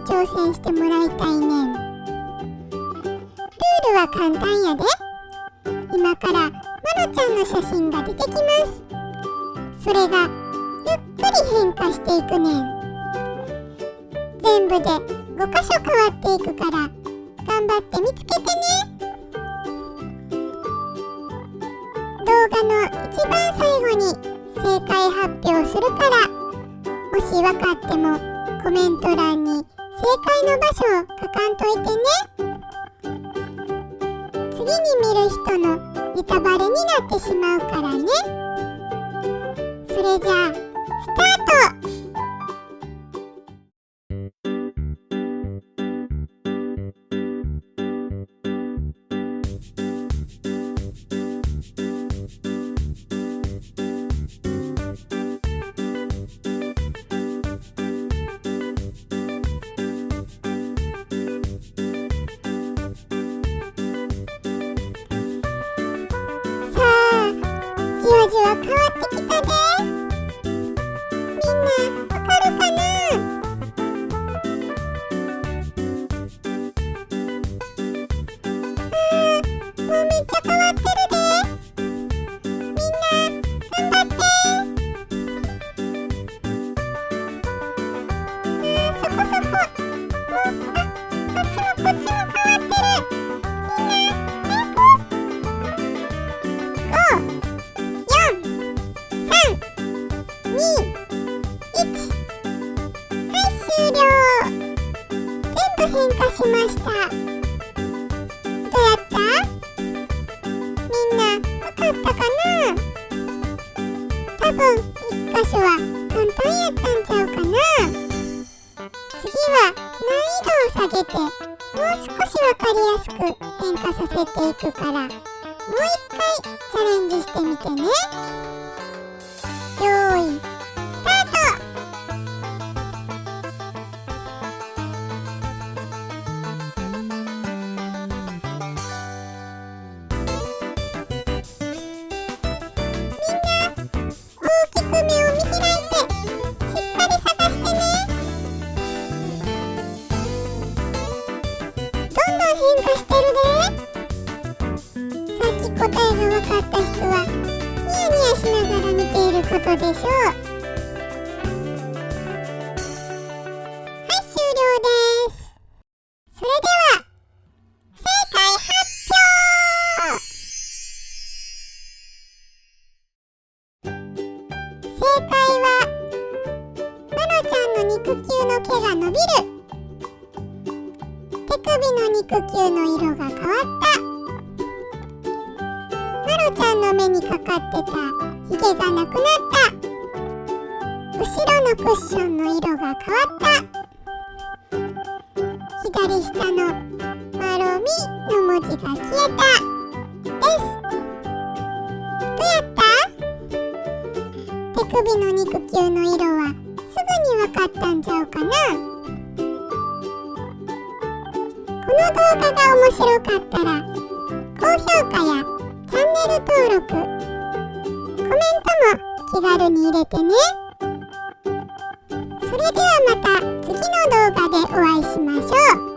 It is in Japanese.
挑戦してもらいたいねん。ルールは簡単やで。今からまろちゃんの写真が出てきます。それがゆっくり変化していくねん。全部で5箇所変わっていくから頑張って見つけてね。動画の一番最後に正解発表するから、もし分かってもコメント欄に正解の場所を書かんといてね。次に見る人のネタバレになってしまうからね。それじゃあスタート。じわじわ変わってきたで。みんなわかるかな？もうめっちゃ変わってるで。みんな頑張って。そこそこ。こっちも変わってる。みんな早く。変化しました。どうやった？みんなわかったかな？多分1箇所は簡単やったんちゃうかな。次は難易度を下げてもう少しわかりやすく変化させていくから、もう一回チャレンジしてみてね。よーいスタート。目を見開いてしっかり探してね。どんどん変化してるで。さっき答えが分かった人はニヤニヤしながら見ていることでしょう。はい、終了です。それでは正解発表。正解はまろちゃんの肉球の毛が伸びる。手首の肉球の色が変わった。まろちゃんの目にかかってたひげがなくなった。後ろのクッションの色が変わった。左下のまろみの文字が消えたです。どうやった？手首の肉球の色はすぐに分かったんちゃうかな。この動画が面白かったら高評価やチャンネル登録、コメントも気軽に入れてね。それではまた次の動画でお会いしましょう。